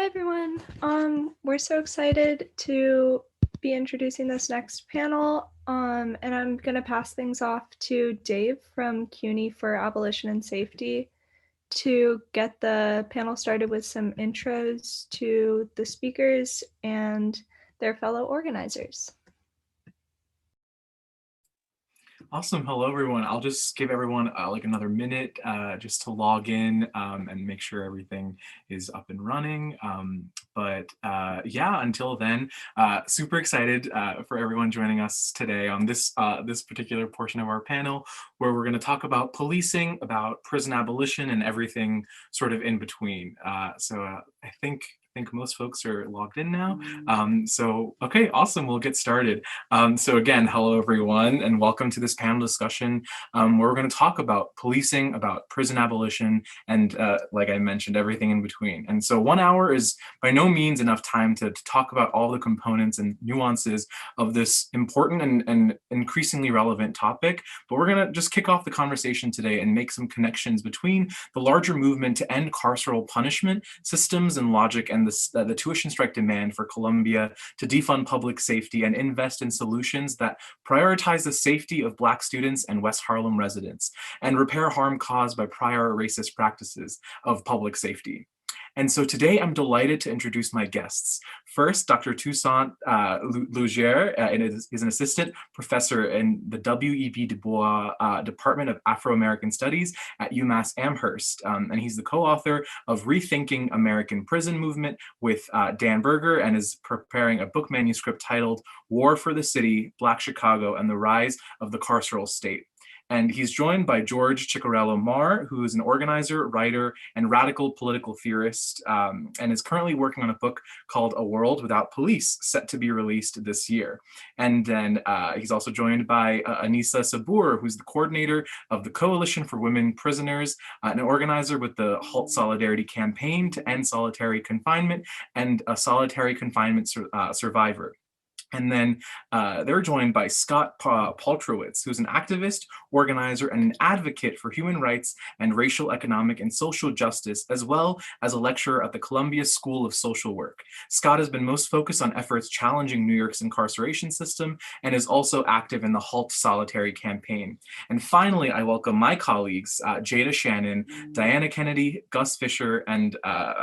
Hi everyone. We're so excited to be introducing this next panel, and I'm going to pass things off to Dave from CUNY for Abolition and Safety to get the panel started with some intros to the speakers and their fellow organizers. Awesome. Hello, everyone. I'll just give everyone like another minute just to log in and make sure everything is up and running. Yeah, until then, super excited for everyone joining us today on this particular portion of our panel, where we're going to talk about policing, about prison abolition, and everything sort of in between. I think most folks are logged in now. Okay, awesome. We'll get started. So again, hello everyone, and welcome to this panel discussion where we're going to talk about policing, about prison abolition, and like I mentioned, everything in between. And so 1 hour is by no means enough time to talk about all the components and nuances of this important and increasingly relevant topic. But we're going to just kick off the conversation today and make some connections between the larger movement to end carceral punishment systems and logic and the tuition strike demand for Columbia to defund public safety and invest in solutions that prioritize the safety of Black students and West Harlem residents and repair harm caused by prior racist practices of public safety. And so today I'm delighted to introduce my guests. First, Dr. Toussaint Losier is an assistant professor in the W.E.B. Du Bois Department of Afro-American Studies at UMass Amherst. And he's the co-author of Rethinking American Prison Movement with Dan Berger, and is preparing a book manuscript titled War for the City, Black Chicago and the Rise of the Carceral State. And he's joined by George Ciccariello-Maher, who is an organizer, writer, and radical political theorist, and is currently working on a book called A World Without Police, set to be released this year. And then he's also joined by Anisa Sabur, who's the coordinator of the Coalition for Women Prisoners, an organizer with the Halt Solidarity Campaign to end solitary confinement, and a solitary confinement survivor. And then they're joined by Scott Paltrowitz, who's an activist, organizer, and an advocate for human rights and racial, economic, and social justice, as well as a lecturer at the Columbia School of Social Work. Scott has been most focused on efforts challenging New York's incarceration system and is also active in the Halt Solitary campaign. And finally, I welcome my colleagues, Jada Shannon, Diana Kennedy, Gus Fisher, and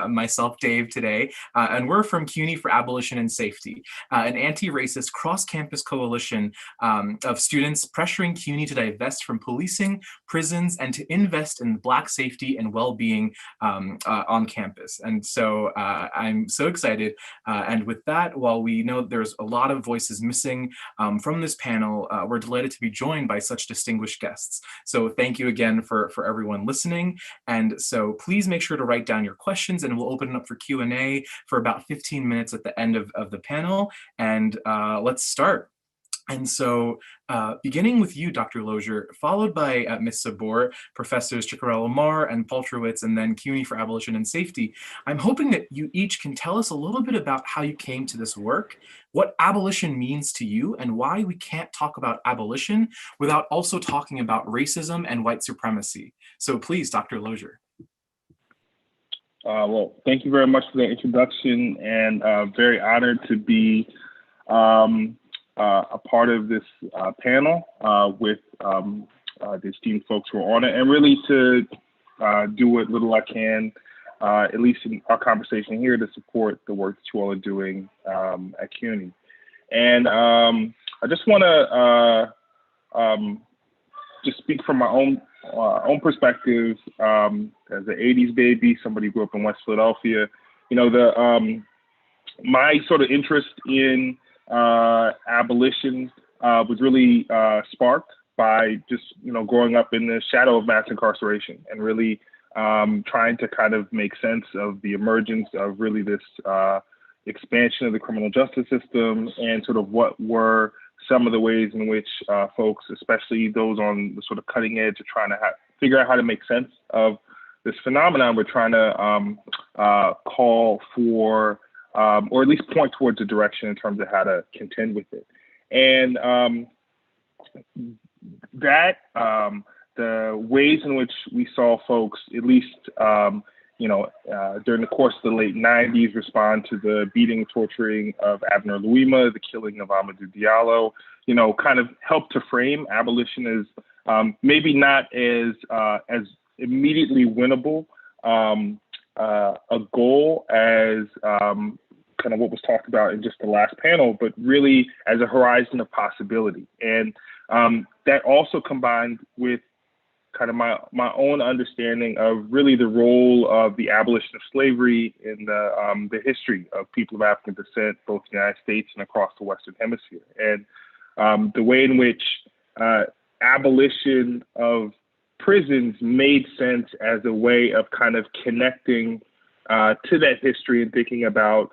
myself, Dave, today. And we're from CUNY for Abolition and Safety, an anti-racist cross-campus coalition of students pressuring CUNY to divest from policing, prisons, and to invest in Black safety and well-being on campus. And so I'm so excited. And with that, while we know there's a lot of voices missing from this panel, we're delighted to be joined by such distinguished guests. So thank you again for everyone listening. And so please make sure to write down your questions, and we'll open it up for Q&A for about 15 minutes at the end of the panel. And let's start. And so beginning with you, Dr. Losier, followed by Ms. Sabur, Professors Ciccariello-Maher and Paltrowitz, and then CUNY for Abolition and Safety, I'm hoping that you each can tell us a little bit about how you came to this work, what abolition means to you, and why we can't talk about abolition without also talking about racism and white supremacy. So please, Dr. Losier. Well, thank you very much for the introduction, and very honored to be a part of this panel with the esteemed folks who are on it, and really to do what little I can, at least in our conversation here, to support the work that you all are doing at CUNY. And I just want to just speak from my own perspective as an 80s baby, somebody who grew up in West Philadelphia. You know, my sort of interest in abolition was really sparked by just, growing up in the shadow of mass incarceration, and really trying to kind of make sense of the emergence of really this expansion of the criminal justice system, and sort of what were some of the ways in which folks, especially those on the sort of cutting edge, are trying to figure out how to make sense of this phenomenon. We're trying to call for, or at least point towards a direction in terms of how to contend with it. And the ways in which we saw folks, at least during the course of the late 90s, respond to the beating and torturing of Abner Louima, the killing of Amadou Diallo, kind of helped to frame abolition as maybe not as immediately winnable a goal as kind of what was talked about in just the last panel, but really as a horizon of possibility. And that also combined with kind of my own understanding of really the role of the abolition of slavery in the history of people of African descent, both in the United States and across the Western Hemisphere. And the way in which abolition of prisons made sense as a way of kind of connecting to that history and thinking about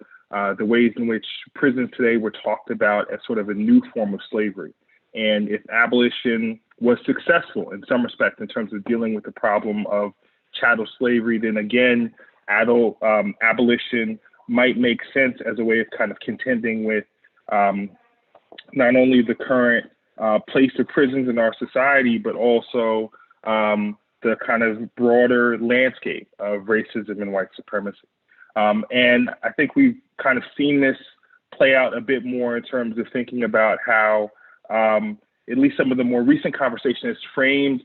the ways in which prisons today were talked about as sort of a new form of slavery. And if abolition was successful in some respect in terms of dealing with the problem of chattel slavery, then again, abolition might make sense as a way of kind of contending with not only the current place of prisons in our society, but also the kind of broader landscape of racism and white supremacy. And I think we've kind of seen this play out a bit more in terms of thinking about how at least some of the more recent conversation has framed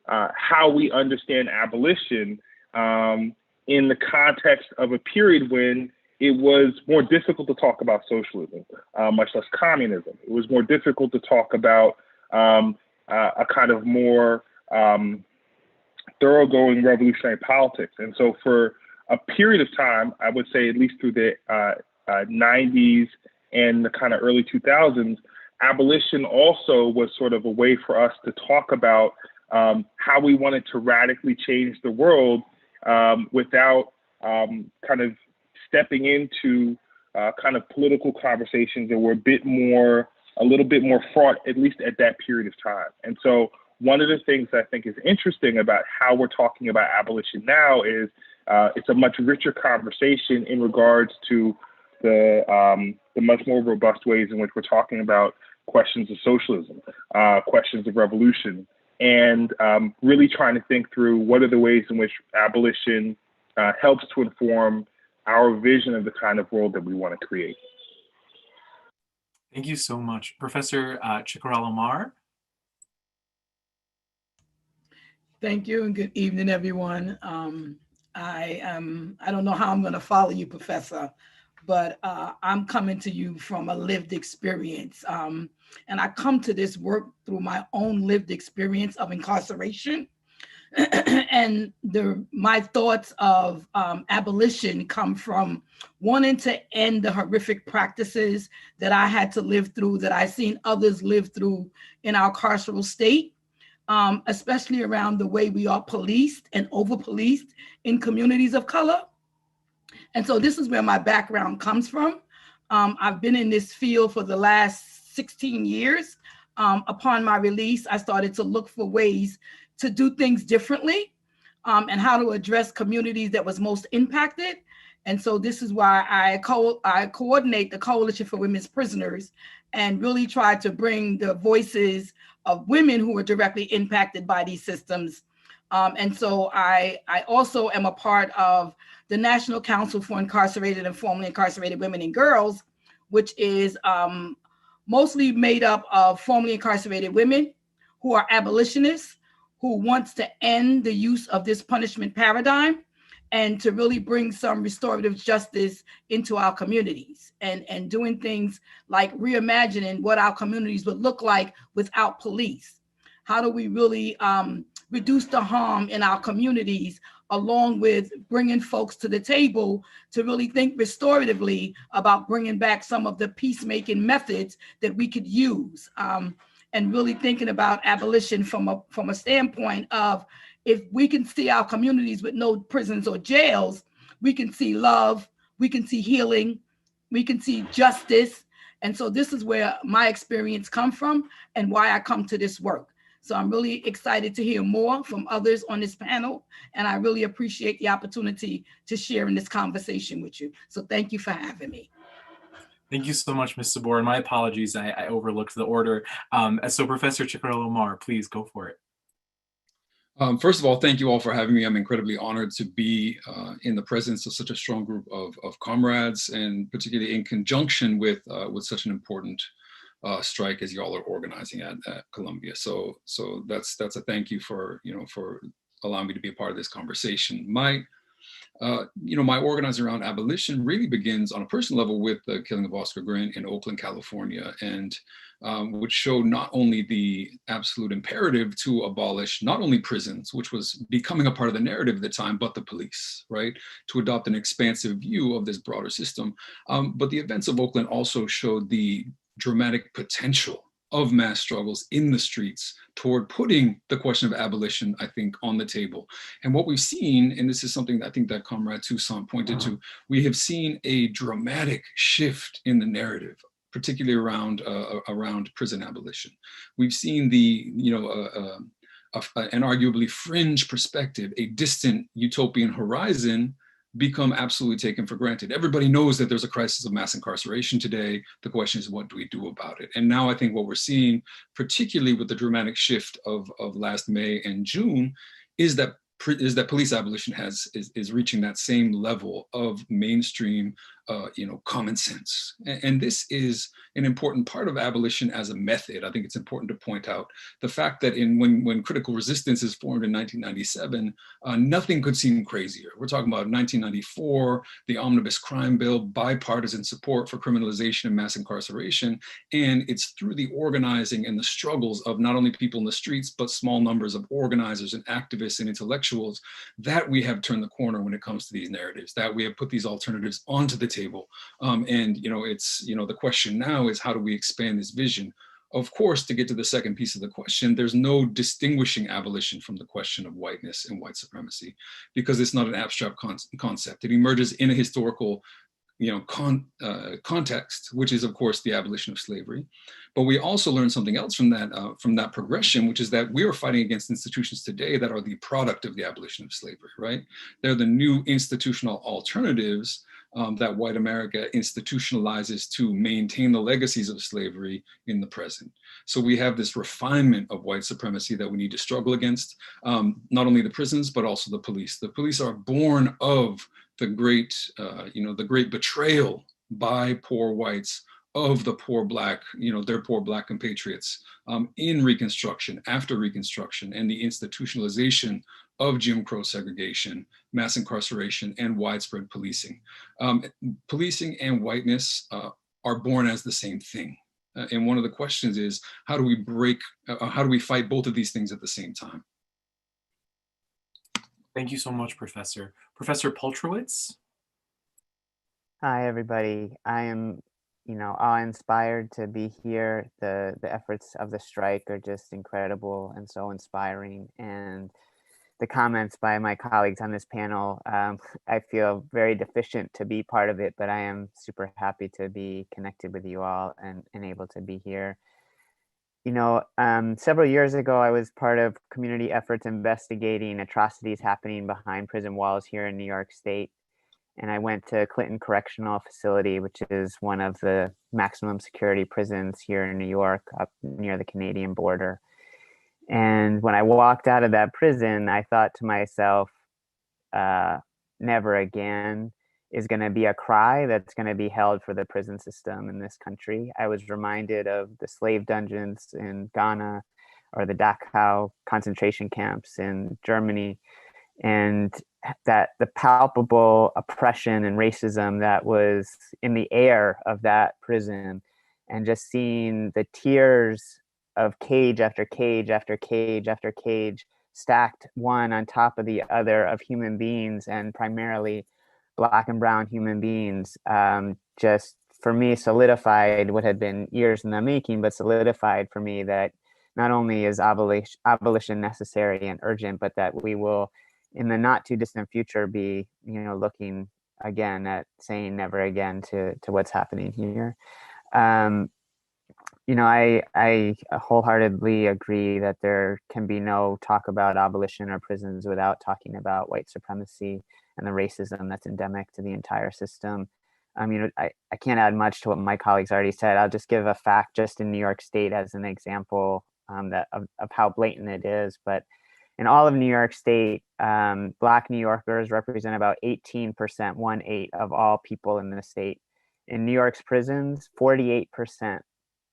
how we understand abolition in the context of a period when it was more difficult to talk about socialism, much less communism. It was more difficult to talk about a kind of more thoroughgoing revolutionary politics. And so for a period of time, I would say at least through the 90s and the kind of early 2000s, abolition also was sort of a way for us to talk about how we wanted to radically change the world without kind of stepping into kind of political conversations that were a little bit more fraught, at least at that period of time. And so one of the things that I think is interesting about how we're talking about abolition now is it's a much richer conversation in regards to the much more robust ways in which we're talking about questions of socialism, questions of revolution, and really trying to think through what are the ways in which abolition helps to inform our vision of the kind of world that we want to create. Thank you so much. Professor Ciccariello-Maher. Thank you and good evening, everyone. I don't know how I'm going to follow you, Professor, but I'm coming to you from a lived experience. And I come to this work through my own lived experience of incarceration. And my thoughts of abolition come from wanting to end the horrific practices that I had to live through, that I've seen others live through in our carceral state, especially around the way we are policed and over-policed in communities of color. And so this is where my background comes from. I've been in this field for the last 16 years. Upon my release, I started to look for ways to do things differently and how to address communities that was most impacted. And so this is why I coordinate the Coalition for Women's Prisoners and really try to bring the voices of women who are directly impacted by these systems. And so I also am a part of the National Council for Incarcerated and Formerly Incarcerated Women and Girls, which is mostly made up of formerly incarcerated women who are abolitionists, who wants to end the use of this punishment paradigm and to really bring some restorative justice into our communities and doing things like reimagining what our communities would look like without police. How do we really reduce the harm in our communities, along with bringing folks to the table to really think restoratively about bringing back some of the peacemaking methods that we could use, and really thinking about abolition from a standpoint of, if we can see our communities with no prisons or jails, we can see love, we can see healing, we can see justice. And so this is where my experience comes from and why I come to this work. So I'm really excited to hear more from others on this panel. And I really appreciate the opportunity to share in this conversation with you. So thank you for having me. Thank you so much, Ms. Sabur. And my apologies, I overlooked the order. So Professor Ciccariello-Maher, please go for it. First of all, thank you all for having me. I'm incredibly honored to be in the presence of such a strong group of comrades, and particularly in conjunction with such an important strike as y'all are organizing at Columbia. So that's a thank you for for allowing me to be a part of this conversation. My organizing around abolition really begins on a personal level with the killing of Oscar Grant in Oakland, California, and which showed not only the absolute imperative to abolish not only prisons, which was becoming a part of the narrative at the time, but the police, right? To adopt an expansive view of this broader system. But the events of Oakland also showed the dramatic potential of mass struggles in the streets toward putting the question of abolition, I think, on the table. And what we've seen, and this is something that I think that Comrade Toussaint pointed to, we have seen a dramatic shift in the narrative, particularly around prison abolition. We've seen an arguably fringe perspective, a distant utopian horizon become absolutely taken for granted. Everybody knows that there's a crisis of mass incarceration today. The question is, what do we do about it? And now I think what we're seeing, particularly with the dramatic shift of last May and June, is that police abolition is reaching that same level of mainstream common sense. And this is an important part of abolition as a method. I think it's important to point out the fact that when critical resistance is formed in 1997, nothing could seem crazier. We're talking about 1994, the Omnibus Crime Bill, bipartisan support for criminalization and mass incarceration. And it's through the organizing and the struggles of not only people in the streets, but small numbers of organizers and activists and intellectuals that we have turned the corner when it comes to these narratives, that we have put these alternatives onto the table. The question now is, how do we expand this vision? Of course, to get to the second piece of the question, there's no distinguishing abolition from the question of whiteness and white supremacy, because it's not an abstract concept. It emerges in a historical context, which is, of course, the abolition of slavery. But we also learned something else from that progression, which is that we are fighting against institutions today that are the product of the abolition of slavery, right? They're the new institutional alternatives that white America institutionalizes to maintain the legacies of slavery in the present. So we have this refinement of white supremacy that we need to struggle against, not only the prisons, but also the police. The police are born of the great betrayal by poor whites of the poor Black, their poor Black compatriots in Reconstruction, after Reconstruction, and the institutionalization of Jim Crow segregation, mass incarceration, and widespread policing. Policing and whiteness are born as the same thing. And one of the questions is, how do we fight both of these things at the same time? Thank you so much, Professor. Professor Paltrowitz? Hi, everybody. I am, awe-inspired to be here. The efforts of the strike are just incredible and so inspiring. And the comments by my colleagues on this panel, I feel very deficient to be part of it, but I am super happy to be connected with you all and able to be here. Several years ago, I was part of community efforts investigating atrocities happening behind prison walls here in New York State. And I went to Clinton Correctional Facility, which is one of the maximum security prisons here in New York, up near the Canadian border. And when I walked out of that prison, I thought to myself, never again is going to be a cry that's going to be held for the prison system in this country. I was reminded of the slave dungeons in Ghana or the Dachau concentration camps in Germany, and that the palpable oppression and racism that was in the air of that prison, and just seeing the tiers of cage after cage after cage after cage stacked one on top of the other of human beings, and primarily Black and brown human beings, just for me solidified what had been years in the making, but solidified for me that not only is abolition necessary and urgent, but that we will, in the not too distant future, be looking again at saying never again to what's happening here. I wholeheartedly agree that there can be no talk about abolition or prisons without talking about white supremacy and the racism that's endemic to the entire system. I can't add much to what my colleagues already said. I'll just give a fact just in New York State as an example of how blatant it is. But In all of New York State, Black New Yorkers represent about 18%, 1/8 of all people in the state. In New York's prisons, 48%,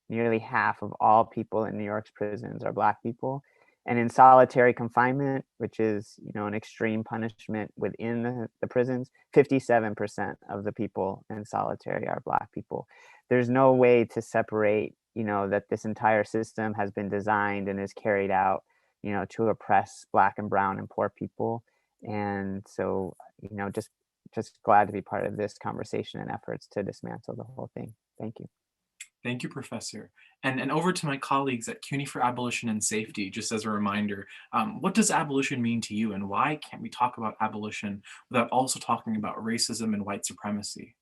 nearly half of all people in New York's prisons are Black people. And in solitary confinement, which is, an extreme punishment within the prisons, 57% of the people in solitary are Black people. There's no way to separate, that this entire system has been designed and is carried out, to oppress Black and brown and poor people. And so, just glad to be part of this conversation and efforts to dismantle the whole thing. Thank you. Thank you, Professor. And over to my colleagues at CUNY for Abolition and Safety, just as a reminder, what does abolition mean to you, and why can't we talk about abolition without also talking about racism and white supremacy?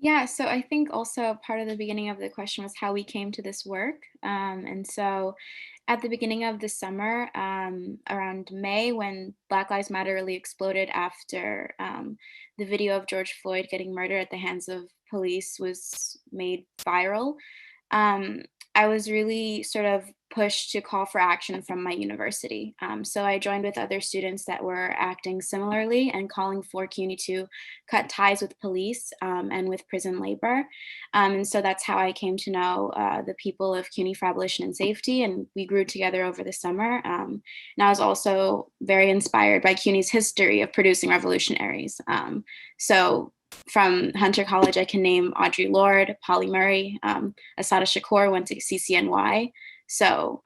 Yeah, so I think also part of the beginning of the question was how we came to this work. And so at the beginning of the summer, around May, when Black Lives Matter really exploded after the video of George Floyd getting murdered at the hands of police was made viral, I was really sort of pushed to call for action from my university. So I joined with other students that were acting similarly and calling for CUNY to cut ties with police and with prison labor. And so that's how I came to know the people of CUNY for Abolition and Safety, and we grew together over the summer. And I was also very inspired by CUNY's history of producing revolutionaries. So from Hunter College, I can name Audre Lorde, Polly Murray, Assata Shakur went to CCNY. So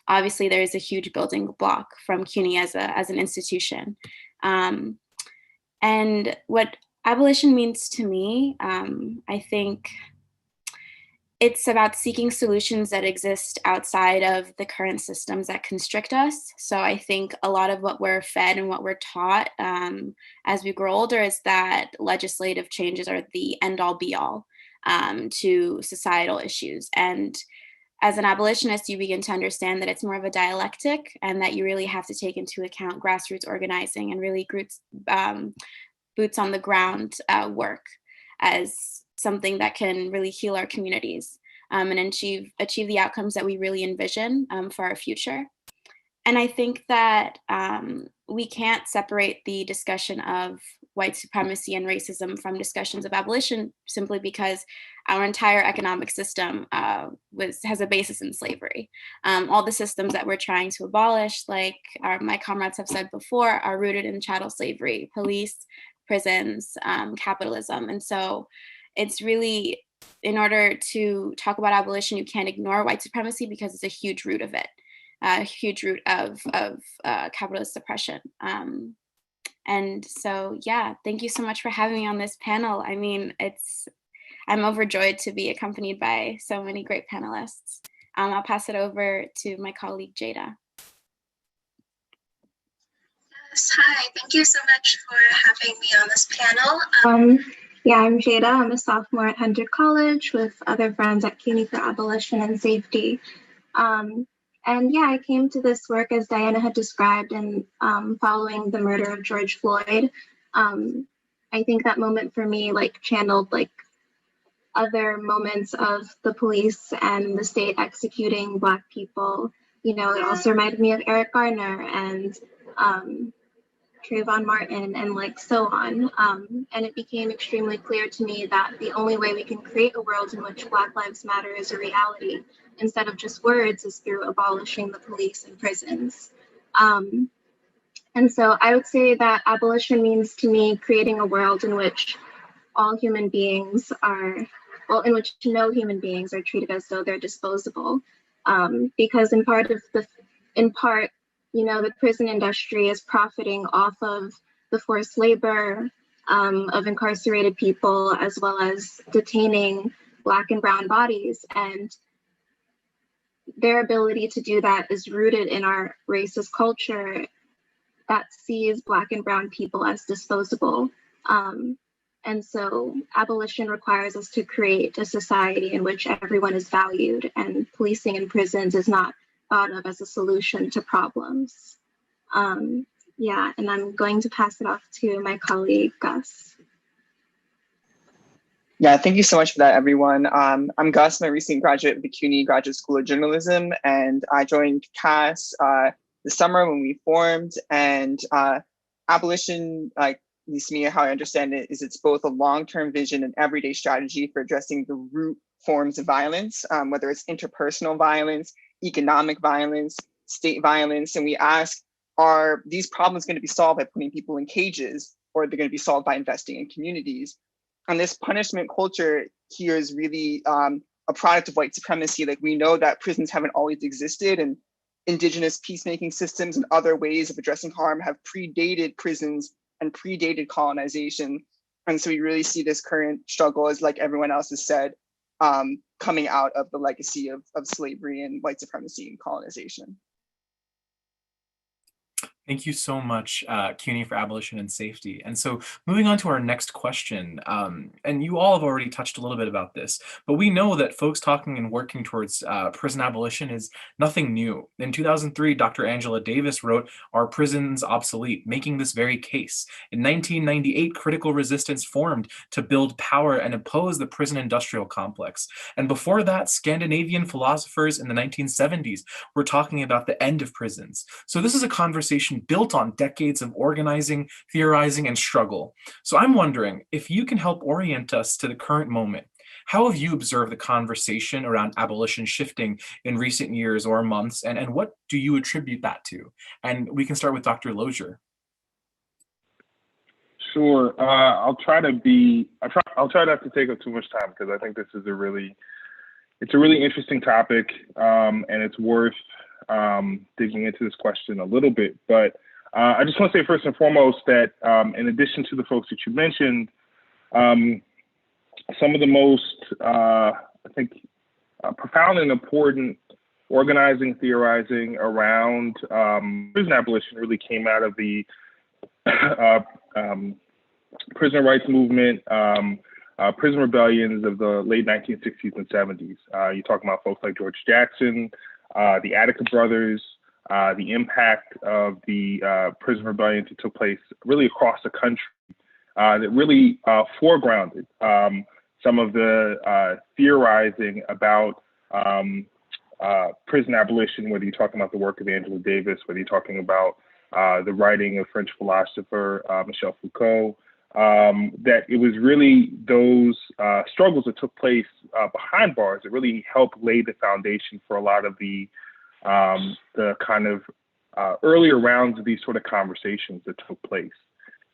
obviously there is a huge building block from CUNY as an institution. And what abolition means to me, I think it's about seeking solutions that exist outside of the current systems that constrict us. So I think a lot of what we're fed and what we're taught as we grow older is that legislative changes are the end all be all to societal issues. And as an abolitionist, you begin to understand that it's more of a dialectic and that you really have to take into account grassroots organizing and really boots on the ground work as something that can really heal our communities and achieve the outcomes that we really envision for our future. And I think that we can't separate the discussion of white supremacy and racism from discussions of abolition simply because our entire economic system has a basis in slavery. All the systems that we're trying to abolish, like my comrades have said before, are rooted in chattel slavery, police, prisons, capitalism. And so it's really, in order to talk about abolition, you can't ignore white supremacy because it's a huge root of it, a huge root of capitalist oppression. And so, yeah, thank you so much for having me on this panel. I mean, I'm overjoyed to be accompanied by so many great panelists. I'll pass it over to my colleague, Jada. Yes, hi, thank you so much for having me on this panel. Yeah, I'm Jada. I'm a sophomore at Hunter College with other friends at CUNY for Abolition and Safety. And yeah, I came to this work as Diana had described and following the murder of George Floyd. I think that moment for me channeled other moments of the police and the state executing Black people. It also reminded me of Eric Garner and Trayvon Martin and so on. And it became extremely clear to me that the only way we can create a world in which Black Lives Matter is a reality instead of just words is through abolishing the police and prisons. And so I would say that abolition means to me creating a world in which all human beings in which no human beings are treated as though they're disposable. Because in part, the prison industry is profiting off of the forced labor of incarcerated people, as well as detaining Black and brown bodies. And their ability to do that is rooted in our racist culture that sees Black and brown people as disposable. And so abolition requires us to create a society in which everyone is valued, and policing in prisons is not thought of as a solution to problems. Yeah, and I'm going to pass it off to my colleague, Gus. Yeah, thank you so much for that, everyone. I'm Gus. I'm a recent graduate of the CUNY Graduate School of Journalism, and I joined CAS this summer when we formed. And abolition, like at least me, how I understand it, is it's both a long-term vision and everyday strategy for addressing the root forms of violence, whether it's interpersonal violence, economic violence, state violence. And we ask, are these problems going to be solved by putting people in cages, or are they going to be solved by investing in communities? And this punishment culture here is really a product of white supremacy. Like, we know that prisons haven't always existed, and indigenous peacemaking systems and other ways of addressing harm have predated prisons and predated colonization. And so we really see this current struggle as, like everyone else has said, coming out of the legacy of slavery and white supremacy and colonization. Thank you so much, CUNY for Abolition and Safety. And so moving on to our next question, and you all have already touched a little bit about this, but we know that folks talking and working towards prison abolition is nothing new. In 2003, Dr. Angela Davis wrote, "Are Prisons Obsolete?" making this very case. In 1998, Critical Resistance formed to build power and oppose the prison industrial complex. And before that, Scandinavian philosophers in the 1970s were talking about the end of prisons. So this is a conversation built on decades of organizing, theorizing, and struggle. So I'm wondering if you can help orient us to the current moment. How have you observed the conversation around abolition shifting in recent years or months, and what do you attribute that to? And we can start with Dr. Losier. Sure. I'll try not to take up too much time, because I think this is a really interesting topic, and it's worth digging into this question a little bit. But I just want to say first and foremost that in addition to the folks that you mentioned, some of the most, I think, profound and important organizing, theorizing around prison abolition really came out of the prisoner rights movement, prison rebellions of the late 1960s and 70s. You're talking about folks like George Jackson, the Attica brothers, the impact of the prison rebellions that took place really across the country that really foregrounded some of the theorizing about prison abolition, whether you're talking about the work of Angela Davis, whether you're talking about the writing of French philosopher Michel Foucault, that it was really those struggles that took place behind bars that really helped lay the foundation for a lot of the kind of earlier rounds of these sort of conversations that took place.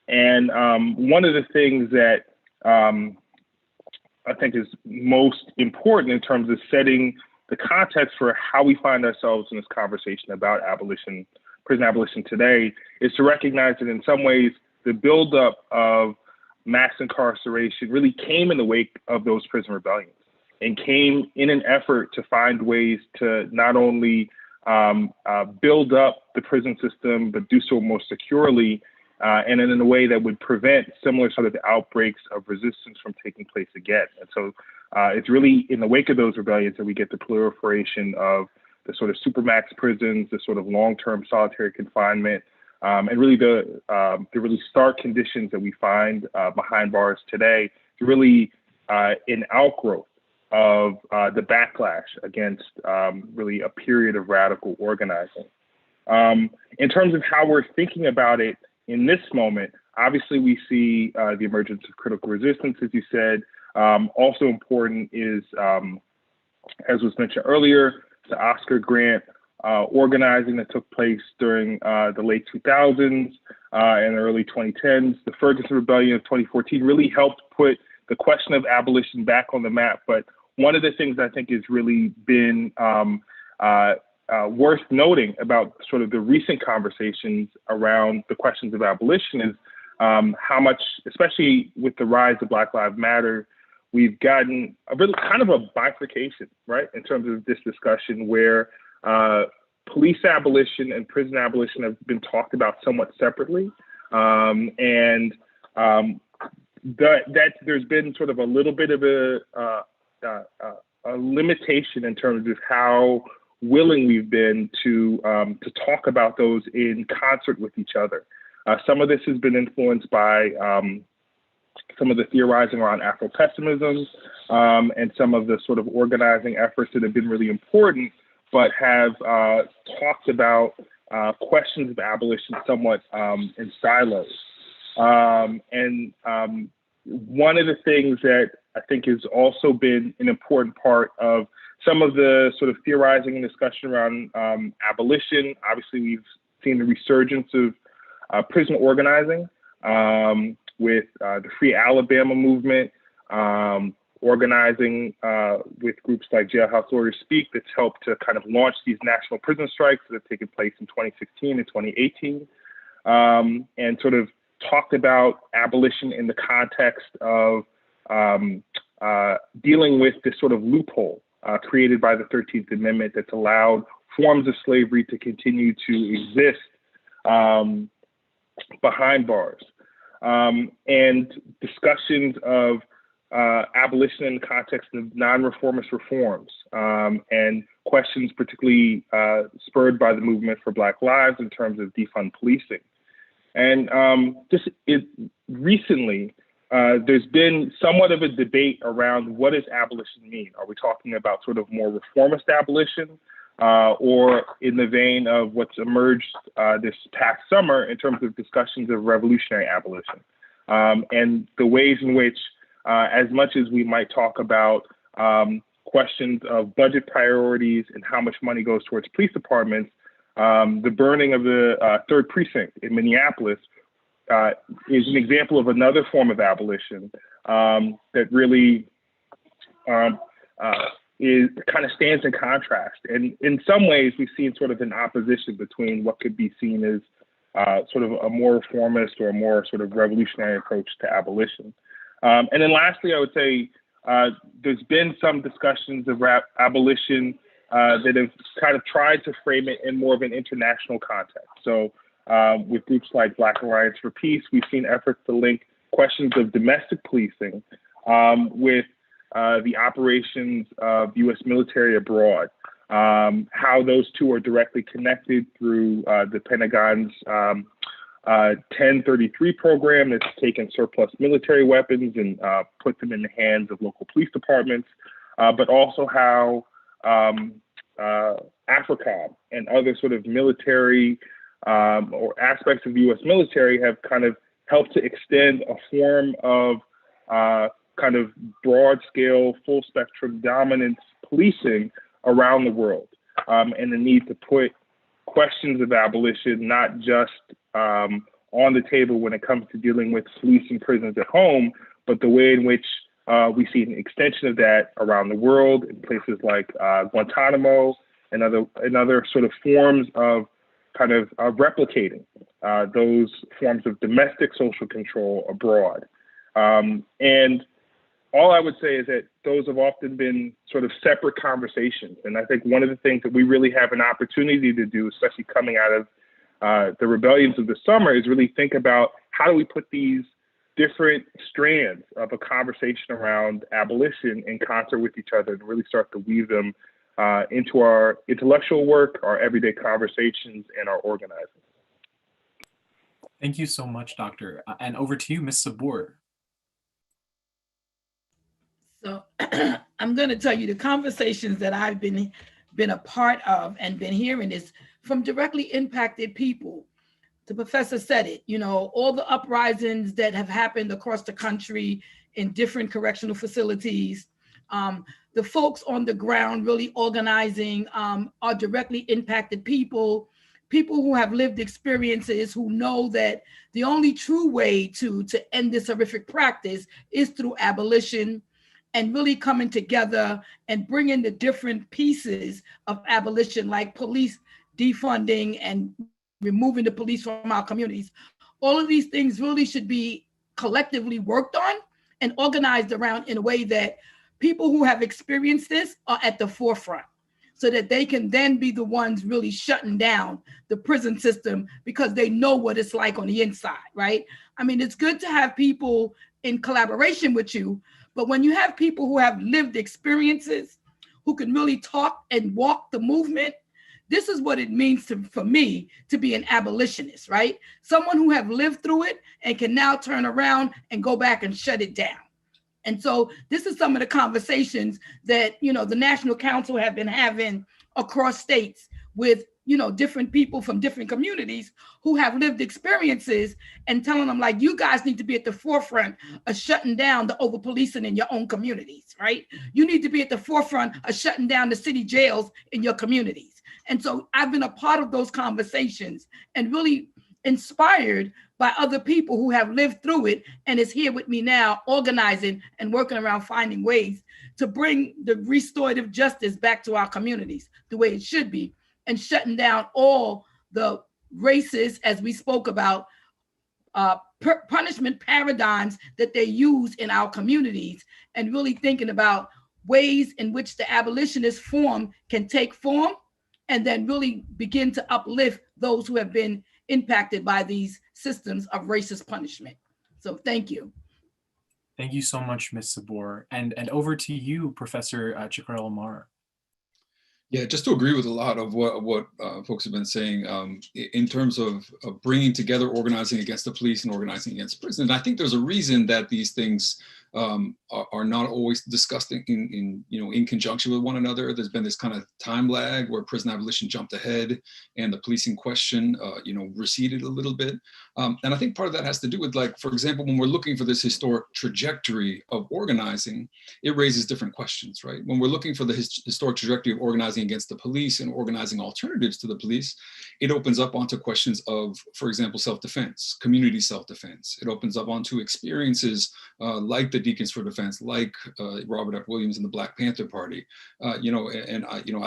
And one of the things that I think is most important in terms of setting the context for how we find ourselves in this conversation about abolition, prison abolition today, is to recognize that in some ways the buildup of mass incarceration really came in the wake of those prison rebellions, and came in an effort to find ways to not only build up the prison system, but do so more securely and in a way that would prevent similar sort of outbreaks of resistance from taking place again. And so it's really in the wake of those rebellions that we get the proliferation of the sort of supermax prisons, the sort of long-term solitary confinement, and really the really stark conditions that we find behind bars today, really an outgrowth of the backlash against really a period of radical organizing. In terms of how we're thinking about it in this moment, obviously we see the emergence of critical resistance, as you said. Also important is, as was mentioned earlier, the Oscar grant organizing that took place during the late 2000s and the early 2010s. The Ferguson Rebellion of 2014 really helped put the question of abolition back on the map. But one of the things I think has really been worth noting about sort of the recent conversations around the questions of abolition is how much, especially with the rise of Black Lives Matter, we've gotten a really kind of a bifurcation, right, in terms of this discussion where police abolition and prison abolition have been talked about somewhat separately. And that there's been sort of a little bit of a limitation in terms of how willing we've been to talk about those in concert with each other. Some of this has been influenced by some of the theorizing around Afro-pessimism, and some of the sort of organizing efforts that have been really important, but have talked about questions of abolition somewhat in silos. One of the things that I think has also been an important part of some of the sort of theorizing and discussion around abolition, obviously we've seen the resurgence of prison organizing with the Free Alabama movement, organizing with groups like Jailhouse Lawyers Speak that's helped to kind of launch these national prison strikes that have taken place in 2016 and 2018, and sort of talked about abolition in the context of dealing with this sort of loophole created by the 13th Amendment that's allowed forms of slavery to continue to exist behind bars. And discussions of abolition in the context of non-reformist reforms, and questions particularly spurred by the movement for Black Lives in terms of defund policing. And recently, there's been somewhat of a debate around what does abolition mean? Are we talking about sort of more reformist abolition, or in the vein of what's emerged this past summer in terms of discussions of revolutionary abolition? And the ways in which, as much as we might talk about questions of budget priorities and how much money goes towards police departments, the burning of the 3rd Precinct in Minneapolis is an example of another form of abolition that really is kind of stands in contrast. And in some ways, we've seen sort of an opposition between what could be seen as sort of a more reformist or a more sort of revolutionary approach to abolition. And then lastly, I would say there's been some discussions of abolition that have kind of tried to frame it in more of an international context. So with groups like Black Alliance for Peace, we've seen efforts to link questions of domestic policing with the operations of U.S. military abroad, how those two are directly connected through the Pentagon's 1033 program that's taken surplus military weapons and put them in the hands of local police departments, but also how AFRICOM and other sort of military or aspects of the U.S. military have kind of helped to extend a form of kind of broad scale, full spectrum dominance policing around the world, and the need to put questions of abolition not just on the table when it comes to dealing with police and prisons at home, but the way in which we see an extension of that around the world in places like Guantanamo and other sort of forms of kind of replicating those forms of domestic social control abroad. And all I would say is that those have often been sort of separate conversations. And I think one of the things that we really have an opportunity to do, especially coming out of the rebellions of the summer, is really think about how do we put these different strands of a conversation around abolition in concert with each other and really start to weave them into our intellectual work, our everyday conversations, and our organizing. Thank you so much, Doctor. And over to you, Ms. Sabur. So I'm going to tell you the conversations that I've been a part of and been hearing is from directly impacted people. The professor said it, you know, all the uprisings that have happened across the country in different correctional facilities, the folks on the ground really organizing are directly impacted people who have lived experiences, who know that the only true way to end this horrific practice is through abolition, and really coming together and bringing the different pieces of abolition, like police defunding and removing the police from our communities. All of these things really should be collectively worked on and organized around in a way that people who have experienced this are at the forefront, so that they can then be the ones really shutting down the prison system because they know what it's like on the inside, right? I mean, it's good to have people in collaboration with you, but when you have people who have lived experiences, who can really talk and walk the movement, this is what it means for me to be an abolitionist, right? Someone who have lived through it and can now turn around and go back and shut it down. And so this is some of the conversations that, you know, the National Council have been having across states with, you know, different people from different communities who have lived experiences, and telling them, like, you guys need to be at the forefront of shutting down the over-policing in your own communities, right? You need to be at the forefront of shutting down the city jails in your communities. And so I've been a part of those conversations and really inspired by other people who have lived through it and is here with me now, organizing and working around finding ways to bring the restorative justice back to our communities the way it should be, and shutting down all the racist, as we spoke about, punishment paradigms that they use in our communities, and really thinking about ways in which the abolitionist form can take form, and then really begin to uplift those who have been impacted by these systems of racist punishment. So thank you. Thank you so much, Ms. Sabur. And over to you, Professor Ciccariello-Maher. Yeah, just to agree with a lot of what folks have been saying in terms of bringing together organizing against the police and organizing against prison. And I think there's a reason that these things are not always discussed in conjunction with one another. There's been this kind of time lag where prison abolition jumped ahead and the policing question receded a little bit. And I think part of that has to do with, like, for example, when we're looking for this historic trajectory of organizing, it raises different questions, right? When we're looking for the historic trajectory of organizing against the police and organizing alternatives to the police, it opens up onto questions of, for example, self-defense, community self-defense. It opens up onto experiences like the Deacons for Defense, like Robert F. Williams and the Black Panther Party. I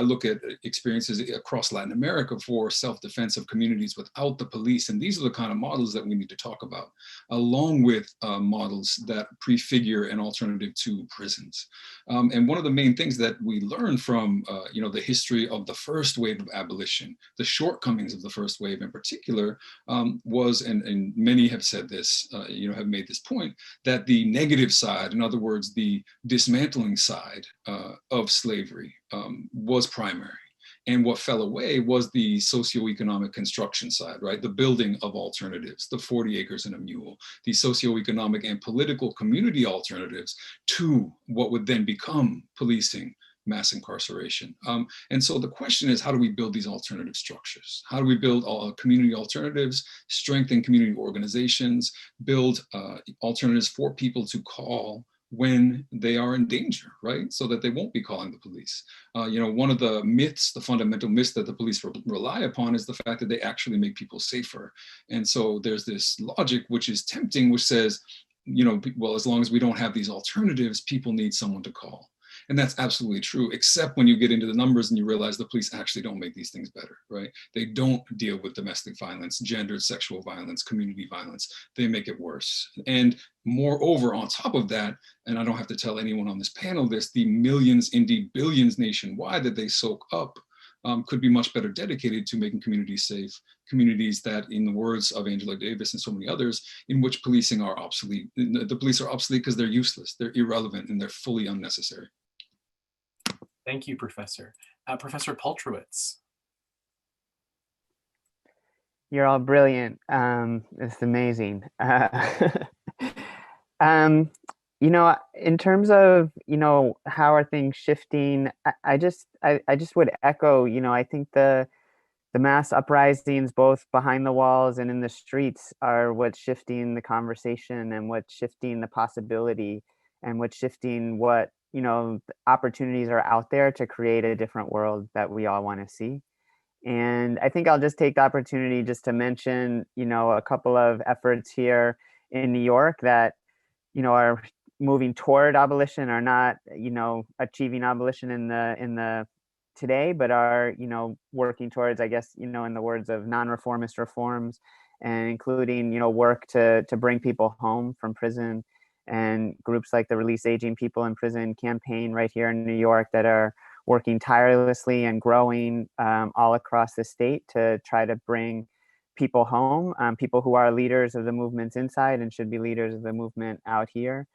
look at experiences across Latin America for self-defense of communities without the police. And these are the kind of models that we need to talk about, along with models that prefigure an alternative to prisons. And one of the main things that we learned from the history of the first wave of abolition, the shortcomings of the first wave in particular, was, and many have said this, have made this point, that the negative side, in other words, the dismantling side of slavery was primary. And what fell away was the socioeconomic construction side, right? The building of alternatives, the 40 acres and a mule, the socioeconomic and political community alternatives to what would then become policing, mass incarceration. And so the question is, how do we build these alternative structures? How do we build community alternatives, strengthen community organizations, build alternatives for people to call when they are in danger, right? So that they won't be calling the police. One of the myths, the fundamental myths that the police rely upon is the fact that they actually make people safer. And so there's this logic which is tempting, which says, well, as long as we don't have these alternatives, people need someone to call. And that's absolutely true, except when you get into the numbers and you realize the police actually don't make these things better, right? They don't deal with domestic violence, gendered sexual violence, community violence. They make it worse. And moreover, on top of that, and I don't have to tell anyone on this panel this, the millions, indeed billions nationwide that they soak up could be much better dedicated to making communities safe, communities that, in the words of Angela Davis and so many others, in which policing are obsolete. The police are obsolete because they're useless, they're irrelevant, and they're fully unnecessary. Thank you, Professor. Professor Paltrowitz. You're all brilliant. It's amazing. In terms of, how are things shifting, I just would echo, I think the mass uprisings, both behind the walls and in the streets, are what's shifting the conversation and what's shifting the possibility and what's shifting what, opportunities are out there to create a different world that we all want to see. And I think I'll just take the opportunity just to mention, a couple of efforts here in New York that, are moving toward abolition, are not, achieving abolition in the today, but are, working towards, I guess, in the words of non-reformist reforms, and including, work to bring people home from prison, and groups like the Release Aging People in Prison campaign right here in New York that are working tirelessly and growing all across the state to try to bring people home, people who are leaders of the movements inside and should be leaders of the movement out here.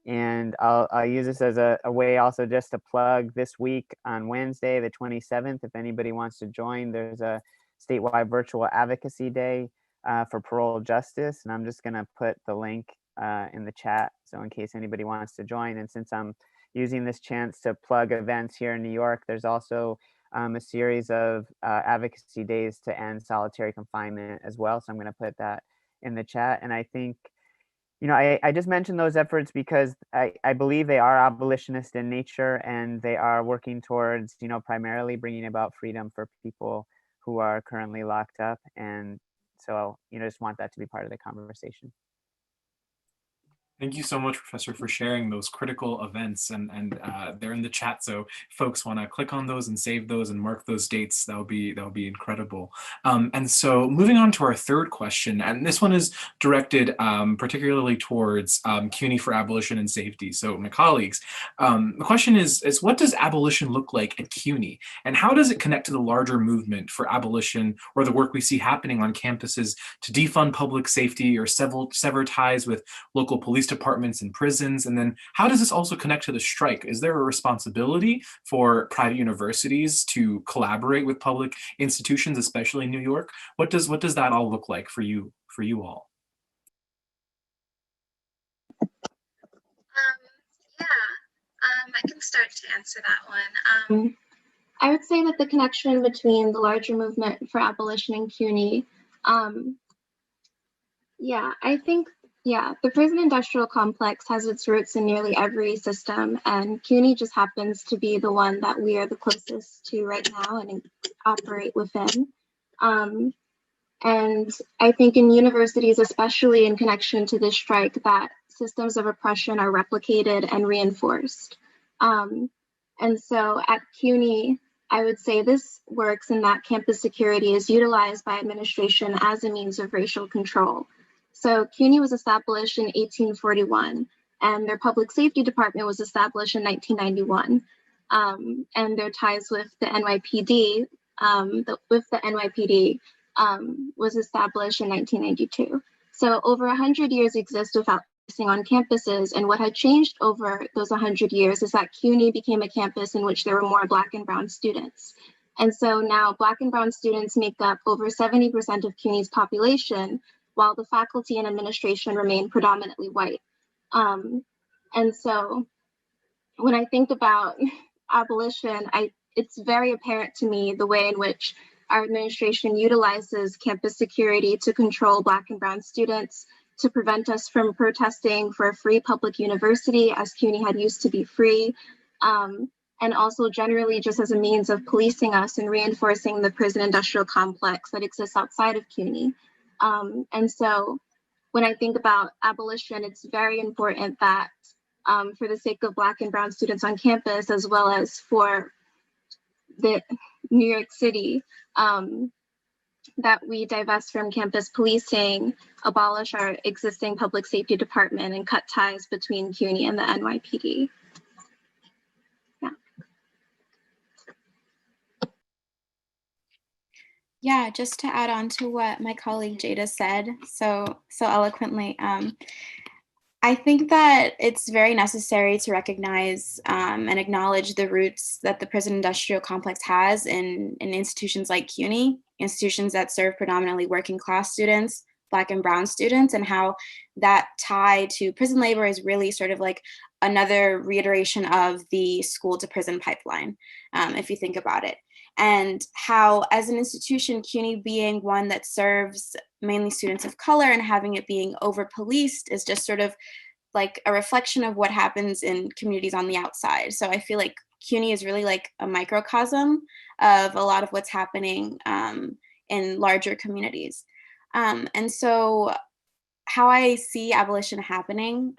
And I'll use this as a way also just to plug this week on Wednesday, the 27th. If anybody wants to join, there's a statewide virtual advocacy day for parole justice. And I'm just going to put the link in the chat. So in case anybody wants to join, and since I'm using this chance to plug events here in New York, there's also a series of advocacy days to end solitary confinement as well. So I'm going to put that in the chat. And I think, you know, I just mentioned those efforts because I believe they are abolitionist in nature, and they are working towards, you know, primarily bringing about freedom for people who are currently locked up. And so, you know, just want that to be part of the conversation. Thank you so much, Professor, for sharing those critical events, and they're in the chat. So if folks want to click on those and save those and mark those dates, that'll be incredible. And so moving on to our third question, and this one is directed particularly towards CUNY for Abolition and Safety. So my colleagues, the question is what does abolition look like at CUNY, and how does it connect to the larger movement for abolition, or the work we see happening on campuses to defund public safety or sever ties with local police departments and prisons? And then how does this also connect to the strike? Is there a responsibility for private universities to collaborate with public institutions, especially in New York? What does that all look like for you all? I can start to answer that one. I would say that the connection between the larger movement for abolition and CUNY, I think the prison industrial complex has its roots in nearly every system, and CUNY just happens to be the one that we are the closest to right now and operate within. And I think in universities, especially in connection to this strike, that systems of oppression are replicated and reinforced. And so at CUNY, I would say this works in that campus security is utilized by administration as a means of racial control. So CUNY was established in 1841, and their public safety department was established in 1991. And their ties with the NYPD, was established in 1992. So over 100 years exist without policing on campuses, and what had changed over those 100 years is that CUNY became a campus in which there were more Black and Brown students. And so now Black and Brown students make up over 70% of CUNY's population, while the faculty and administration remain predominantly white. And so when I think about abolition, it's very apparent to me the way in which our administration utilizes campus security to control Black and Brown students, to prevent us from protesting for a free public university as CUNY had used to be free, and also generally just as a means of policing us and reinforcing the prison industrial complex that exists outside of CUNY. And so when I think about abolition, it's very important that for the sake of Black and Brown students on campus, as well as for the New York City, that we divest from campus policing, abolish our existing public safety department, and cut ties between CUNY and the NYPD. Yeah, just to add on to what my colleague Jada said so eloquently, I think that it's very necessary to recognize and acknowledge the roots that the prison industrial complex has in institutions like CUNY, institutions that serve predominantly working class students, Black and Brown students, and how that tie to prison labor is really sort of like another reiteration of the school to prison pipeline, if you think about it. And how, as an institution, CUNY being one that serves mainly students of color and having it being over-policed is just sort of like a reflection of what happens in communities on the outside. So I feel like CUNY is really like a microcosm of a lot of what's happening in larger communities. And so how I see abolition happening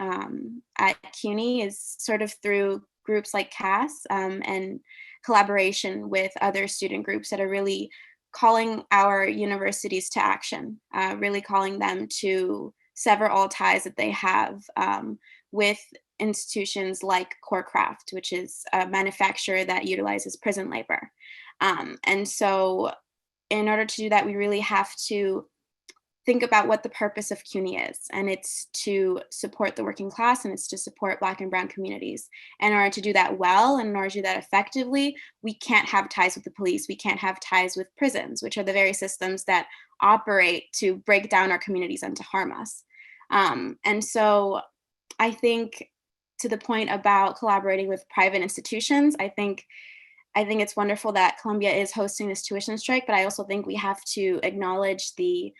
at CUNY is sort of through groups like CAS and collaboration with other student groups that are really calling our universities to action, really calling them to sever all ties that they have with institutions like Corecraft, which is a manufacturer that utilizes prison labor. And so in order to do that, we really have to think about what the purpose of CUNY is, and it's to support the working class, and it's to support Black and Brown communities. And in order to do that well, and in order to do that effectively, we can't have ties with the police, we can't have ties with prisons, which are the very systems that operate to break down our communities and to harm us. And so I think, to the point about collaborating with private institutions, I think it's wonderful that Columbia is hosting this tuition strike, but I also think we have to acknowledge the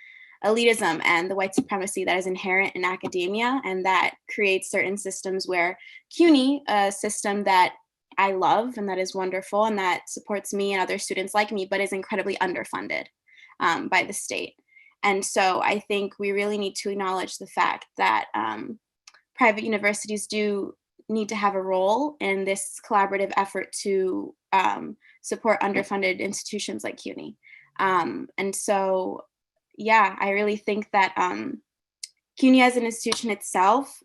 elitism and the white supremacy that is inherent in academia, and that creates certain systems where CUNY, a system that I love and that is wonderful and that supports me and other students like me, but is incredibly underfunded by the state. And so I think we really need to acknowledge the fact that private universities do need to have a role in this collaborative effort to support underfunded institutions like CUNY. And so, yeah, I really think that CUNY as an institution itself,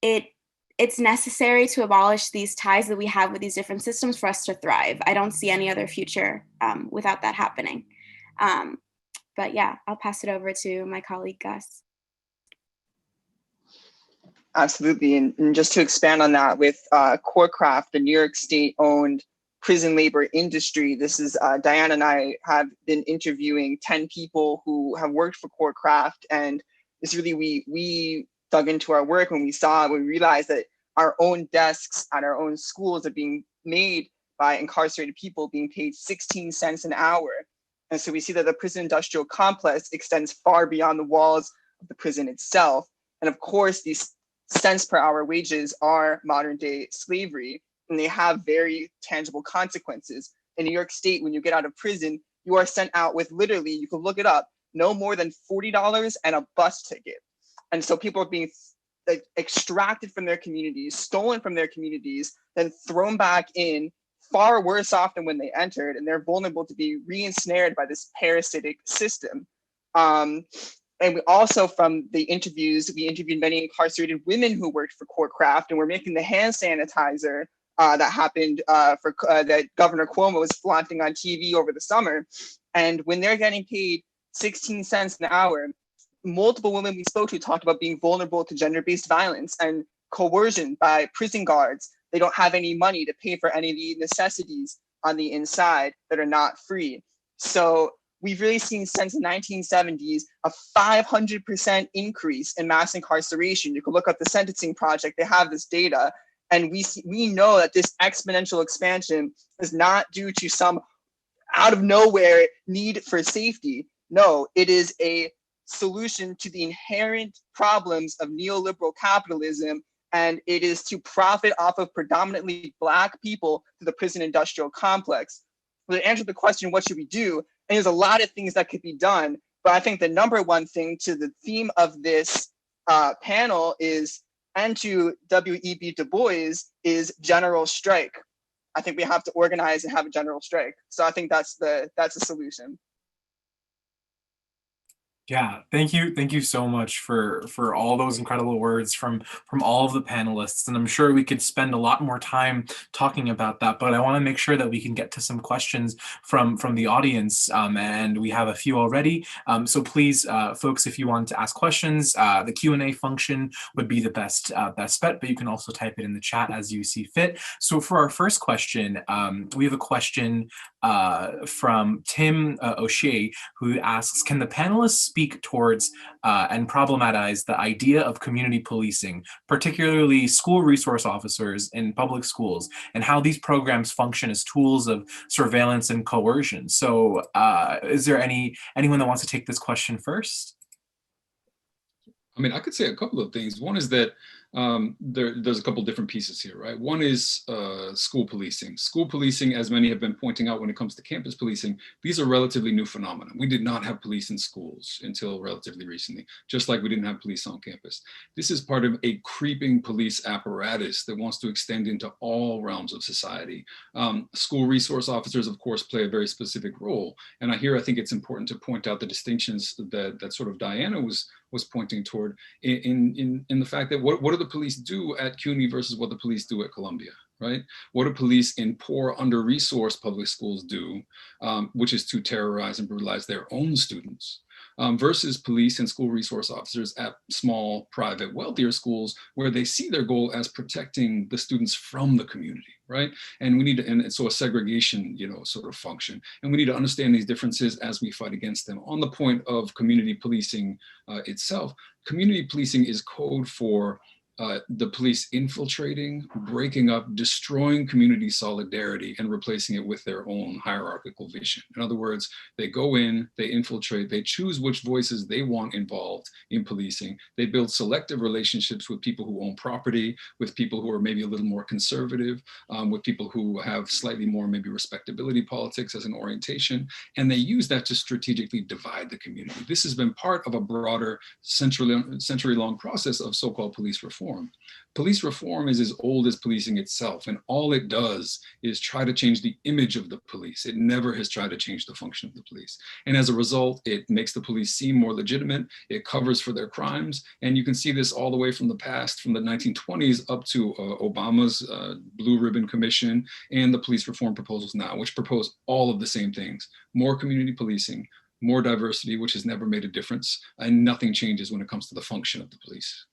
it's necessary to abolish these ties that we have with these different systems for us to thrive. I don't see any other future without that happening. But yeah, I'll pass it over to my colleague, Gus. Absolutely, and just to expand on that, with Corecraft, the New York State-owned prison labor industry, this is Diana and I have been interviewing 10 people who have worked for Corecraft, and it's really, we dug into our work when we realized that our own desks at our own schools are being made by incarcerated people being paid 16 cents an hour. And so we see that the prison industrial complex extends far beyond the walls of the prison itself. And of course, these cents per hour wages are modern day slavery, and they have very tangible consequences. In New York State, when you get out of prison, you are sent out with literally, you can look it up, no more than $40 and a bus ticket. And so people are being extracted from their communities, stolen from their communities, then thrown back in, far worse off than when they entered, and they're vulnerable to be re-ensnared by this parasitic system. And we also, from the interviews, we interviewed many incarcerated women who worked for Corecraft, and we're making the hand sanitizer that happened that Governor Cuomo was flaunting on TV over the summer. And when they're getting paid 16 cents an hour, multiple women we spoke to talked about being vulnerable to gender-based violence and coercion by prison guards. They don't have any money to pay for any of the necessities on the inside that are not free. So we've really seen since the 1970s a 500% increase in mass incarceration. You can look up the Sentencing Project, they have this data. And we know that this exponential expansion is not due to some out of nowhere need for safety. No, it is a solution to the inherent problems of neoliberal capitalism, and it is to profit off of predominantly Black people through the prison industrial complex. To answer the question, what should we do? And there's a lot of things that could be done, but I think the number one thing to the theme of this panel is, and to W.E.B. Du Bois, is general strike. I think we have to organize and have a general strike. So I think that's a solution. Yeah, thank you so much for all those incredible words from all of the panelists, and I'm sure we could spend a lot more time talking about that, but I want to make sure that we can get to some questions from the audience, and we have a few already. So please, folks, if you want to ask questions, the Q&A function would be the best bet, but you can also type it in the chat as you see fit. So for our first question, we have a question from Tim O'Shea, who asks, can the panelists speak towards and problematize the idea of community policing, particularly school resource officers in public schools, and how these programs function as tools of surveillance and coercion? So is there anyone that wants to take this question first? I mean, I could say a couple of things. One is that there's a couple different pieces here, right? One is school policing. School policing, as many have been pointing out when it comes to campus policing, these are relatively new phenomena. We did not have police in schools until relatively recently, just like we didn't have police on campus. This is part of a creeping police apparatus that wants to extend into all realms of society. School resource officers, of course, play a very specific role. And I think it's important to point out the distinctions that sort of Diana was pointing toward in the fact that what do the police do at CUNY versus what the police do at Columbia, right? What do police in poor, under-resourced public schools do, which is to terrorize and brutalize their own students? versus police and school resource officers at small, private, wealthier schools where they see their goal as protecting the students from the community, right? And we need to, and so a segregation, sort of function. And we need to understand these differences as we fight against them. On the point of community policing itself, community policing is code for the police infiltrating, breaking up, destroying community solidarity, and replacing it with their own hierarchical vision. In other words, they go in, they infiltrate, they choose which voices they want involved in policing. They build selective relationships with people who own property, with people who are maybe a little more conservative, with people who have slightly more maybe respectability politics as an orientation, and they use that to strategically divide the community. This has been part of a broader century-long process of so-called police reform. Police reform is as old as policing itself, and all it does is try to change the image of the police. It never has tried to change the function of the police. And as a result, it makes the police seem more legitimate, it covers for their crimes, and you can see this all the way from the past, from the 1920s up to Obama's Blue Ribbon Commission and the police reform proposals now, which propose all of the same things: more community policing, more diversity, which has never made a difference, and nothing changes when it comes to the function of the police.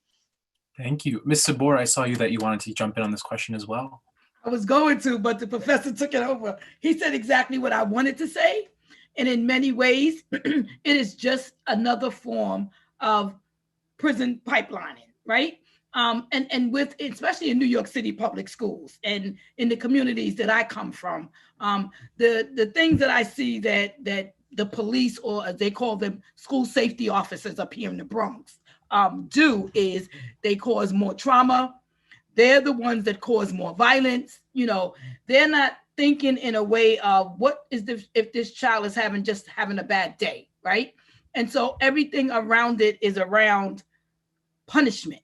Thank you. Ms. Sabur, I saw you that you wanted to jump in on this question as well. I was going to, but the professor took it over. He said exactly what I wanted to say. And in many ways, it is just another form of prison pipelining, right? And with, especially in New York City public schools and in the communities that I come from, the things that I see that the police, or as they call them, school safety officers up here in the Bronx, do is they cause more trauma. They're the ones that cause more violence. They're not thinking in a way of what is this, if this child is just having a bad day, right? And so everything around it is around punishment,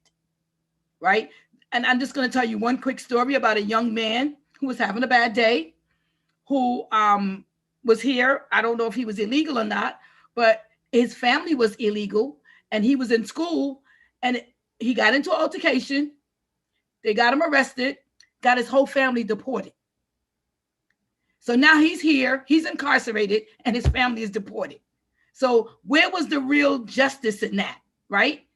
right? And I'm just going to tell you one quick story about a young man who was having a bad day, who was here. I don't know if he was illegal or not, but his family was illegal. And he was in school, and he got into an altercation. They got him arrested, got his whole family deported. So now he's here, he's incarcerated, and his family is deported. So where was the real justice in that, right?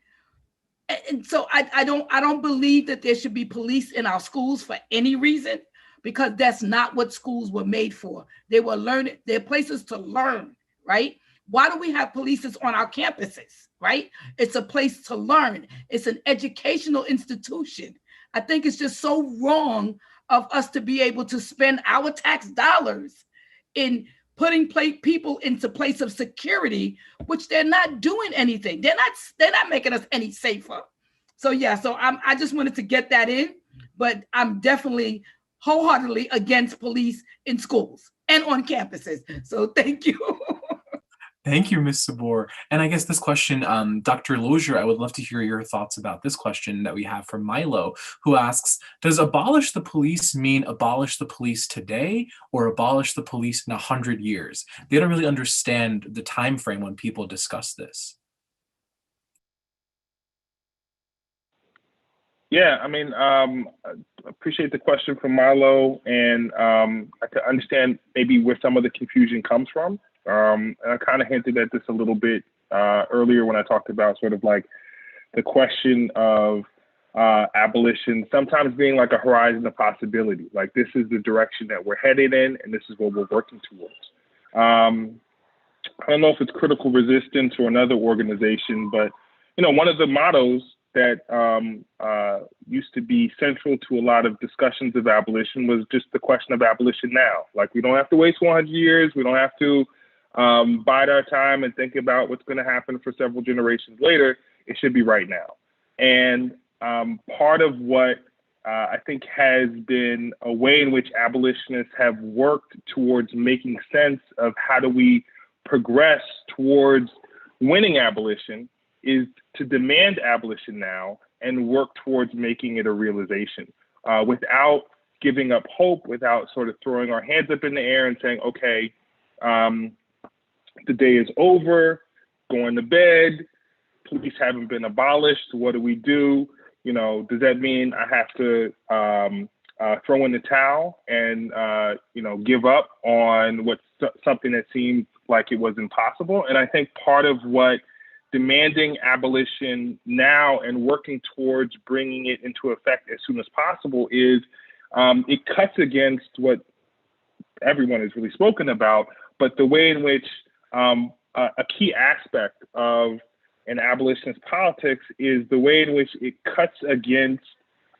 And so I don't believe that there should be police in our schools for any reason, because that's not what schools were made for. They were learning, they're places to learn, right? Why do we have police on our campuses, right? It's a place to learn. It's an educational institution. I think it's just so wrong of us to be able to spend our tax dollars in putting people into place of security, which they're not doing anything. They're not making us any safer. So yeah, so I just wanted to get that in, but I'm definitely wholeheartedly against police in schools and on campuses. So thank you. Thank you, Ms. Sabur. And I guess this question, Dr. Losier, I would love to hear your thoughts about this question that we have from Milo, who asks, does abolish the police mean abolish the police today or abolish the police in 100 years? They don't really understand the time frame when people discuss this. Yeah, I mean, appreciate the question from Milo, and I can understand maybe where some of the confusion comes from. And I kind of hinted at this a little bit earlier when I talked about sort of like the question of abolition sometimes being like a horizon of possibility. Like, this is the direction that we're headed in, and this is what we're working towards. I don't know if it's critical resistance or another organization, but one of the mottos that used to be central to a lot of discussions of abolition was just the question of abolition now. Like, we don't have to wait 100 years. We don't have to bide our time and think about what's going to happen for several generations later. It should be right now. And part of what I think has been a way in which abolitionists have worked towards making sense of how do we progress towards winning abolition is to demand abolition now and work towards making it a realization without giving up hope, without sort of throwing our hands up in the air and saying, okay, the day is over, going to bed, police haven't been abolished, what do we do? Does that mean I have to throw in the towel and, give up on what's something that seems like it was impossible. And I think part of what demanding abolition now and working towards bringing it into effect as soon as possible is it cuts against what everyone has really spoken about, but the way in which a key aspect of an abolitionist politics is the way in which it cuts against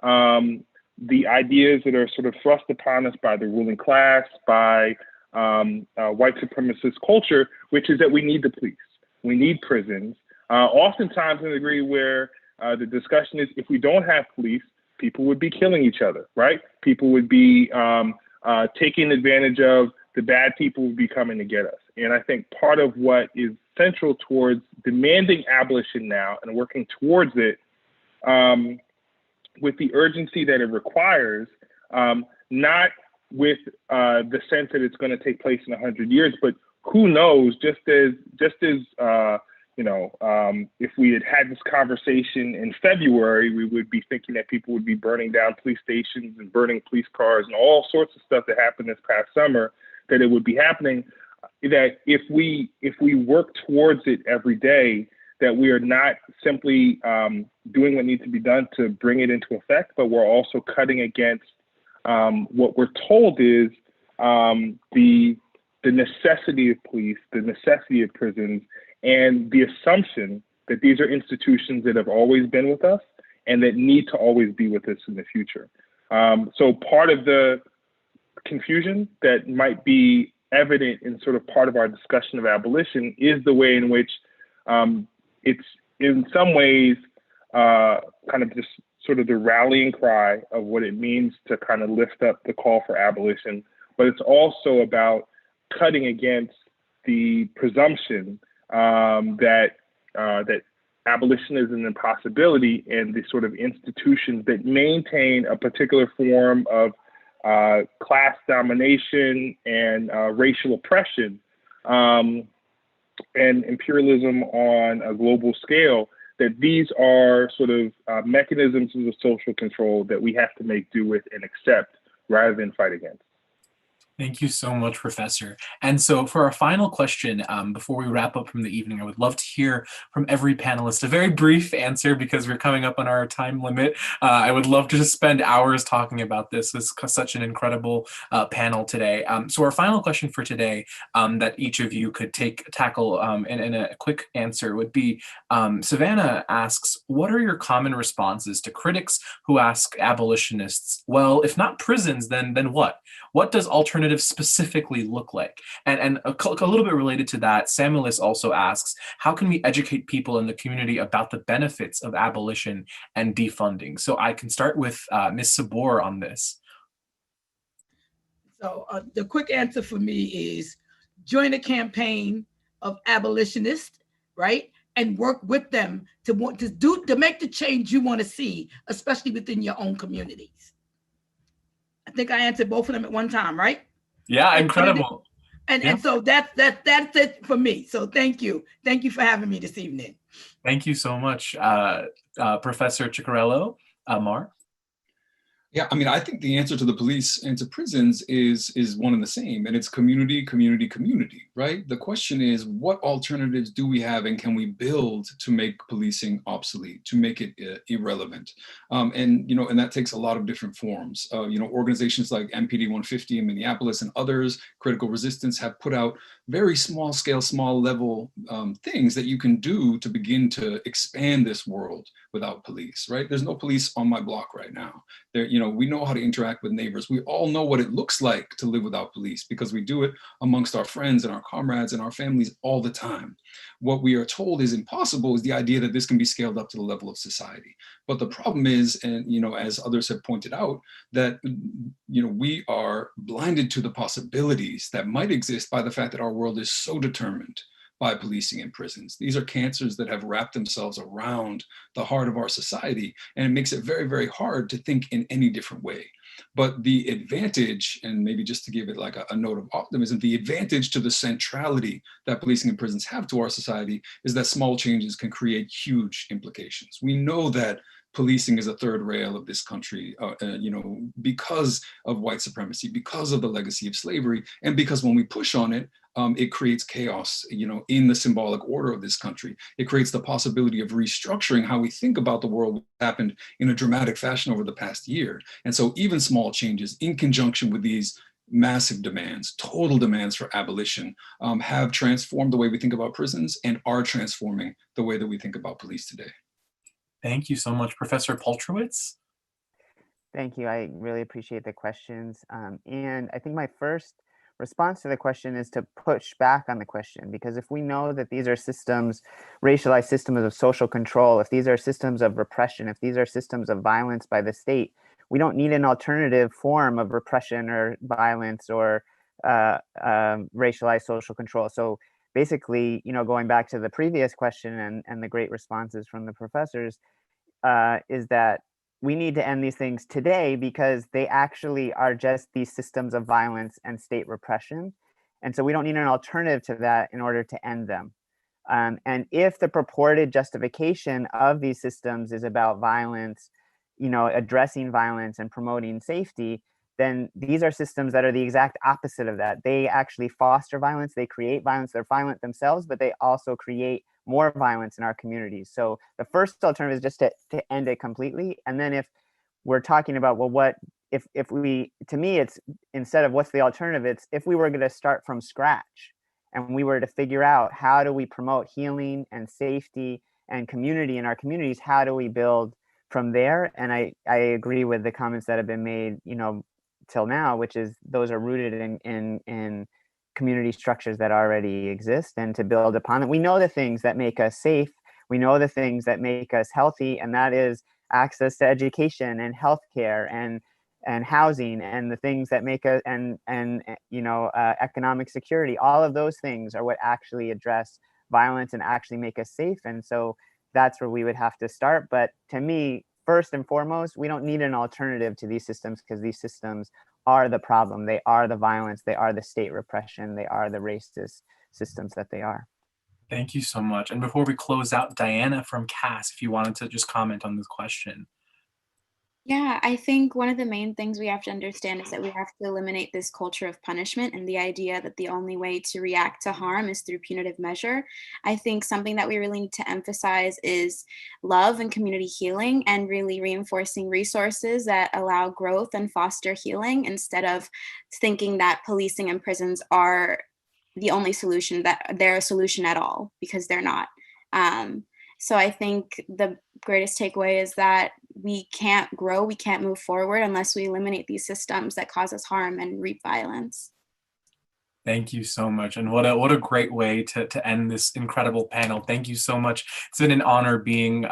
the ideas that are sort of thrust upon us by the ruling class, by white supremacist culture, which is that we need the police, we need prisons. Oftentimes in a degree where the discussion is, if we don't have police, people would be killing each other, right? People would be taking advantage of the bad people would be coming to get us. And I think part of what is central towards demanding abolition now and working towards it with the urgency that it requires, not with the sense that it's going to take place in 100 years, but who knows, just as if we had had this conversation in February, we would be thinking that people would be burning down police stations and burning police cars and all sorts of stuff that happened this past summer, that it would be happening, that if we work towards it every day, that we are not simply doing what needs to be done to bring it into effect, but we're also cutting against what we're told is the necessity of police, the necessity of prisons, and the assumption that these are institutions that have always been with us and that need to always be with us in the future. So part of the confusion that might be evident in sort of part of our discussion of abolition is the way in which it's in some ways kind of just sort of the rallying cry of what it means to kind of lift up the call for abolition, but it's also about cutting against the presumption that abolition is an impossibility, and the sort of institutions that maintain a particular form of class domination and racial oppression and imperialism on a global scale, that these are sort of mechanisms of social control that we have to make do with and accept rather than fight against. Thank you so much, Professor. And so for our final question, before we wrap up from the evening, I would love to hear from every panelist a very brief answer because we're coming up on our time limit. I would love to just spend hours talking about this. It's such an incredible panel today. So our final question for today that each of you could tackle in a quick answer would be, Savannah asks, what are your common responses to critics who ask abolitionists, well, if not prisons, then what? What does alternative specifically look like? And a little bit related to that, Samuelis also asks, how can we educate people in the community about the benefits of abolition and defunding? So I can start with Ms. Sabur on this. So the quick answer for me is join a campaign of abolitionists, right? And work with them to make the change you want to see, especially within your own communities. I think I answered both of them at one time, right? Yeah, incredible. And so that's it for me. So thank you. Thank you for having me this evening. Thank you so much, Professor Ciccariello-Maher. Yeah, I mean, I think the answer to the police and to prisons is one and the same, and it's community, community, community, right? The question is, what alternatives do we have and can we build to make policing obsolete, to make it irrelevant? And that takes a lot of different forms. Organizations like MPD 150 in Minneapolis and others, Critical Resistance, have put out very small scale, small level things that you can do to begin to expand this world without police, right? There's no police on my block right now. We know how to interact with neighbors. We all know what it looks like to live without police because we do it amongst our friends and our comrades and our families all the time. What we are told is impossible is the idea that this can be scaled up to the level of society. But the problem is, and as others have pointed out, that we are blinded to the possibilities that might exist by the fact that our world is so determined by policing and prisons. These are cancers that have wrapped themselves around the heart of our society, and it makes it very, very hard to think in any different way. But the advantage, and maybe just to give it like a note of optimism, the advantage to the centrality that policing and prisons have to our society is that small changes can create huge implications. We know that policing is a third rail of this country, because of white supremacy, because of the legacy of slavery, and because when we push on it, it creates chaos, in the symbolic order of this country. It creates the possibility of restructuring how we think about the world, what happened in a dramatic fashion over the past year. And so even small changes in conjunction with these massive demands, total demands for abolition, have transformed the way we think about prisons and are transforming the way that we think about police today. Thank you so much, Professor Paltrowitz. Thank you. I really appreciate the questions. And I think my first response to the question is to push back on the question, because if we know that these are systems, racialized systems of social control, if these are systems of repression, if these are systems of violence by the state, we don't need an alternative form of repression or violence or racialized social control. So basically, going back to the previous question and the great responses from the professors, is that we need to end these things today because they actually are just these systems of violence and state repression. And so we don't need an alternative to that in order to end them. And if the purported justification of these systems is about violence, addressing violence and promoting safety, then these are systems that are the exact opposite of that. They actually foster violence, they create violence, they're violent themselves, but they also create more violence in our communities. So the first alternative is just to end it completely. And then if we're talking about, well, what if we, to me, it's instead of what's the alternative, it's if we were going to start from scratch and we were to figure out how do we promote healing and safety and community in our communities, how do we build from there? And I agree with the comments that have been made, till now, which is those are rooted in community structures that already exist, and to build upon it. We know the things that make us safe. We know the things that make us healthy, and that is access to education and healthcare and housing, and the things that make us and economic security. All of those things are what actually address violence and actually make us safe. And so that's where we would have to start. But to me, first and foremost, we don't need an alternative to these systems, because these systems are the problem. They are the violence. They are the state repression. They are the racist systems that they are. Thank you so much. And before we close out, Diana from CAS, if you wanted to just comment on this question. Yeah, I think one of the main things we have to understand is that we have to eliminate this culture of punishment and the idea that the only way to react to harm is through punitive measure. I think something that we really need to emphasize is love and community healing, and really reinforcing resources that allow growth and foster healing, instead of thinking that policing and prisons are the only solution, that they're a solution at all, because they're not. So I think the greatest takeaway is that we can't grow, we can't move forward unless we eliminate these systems that cause us harm and reap violence. Thank you so much. And what a great way to end this incredible panel. Thank you so much. It's been an honor being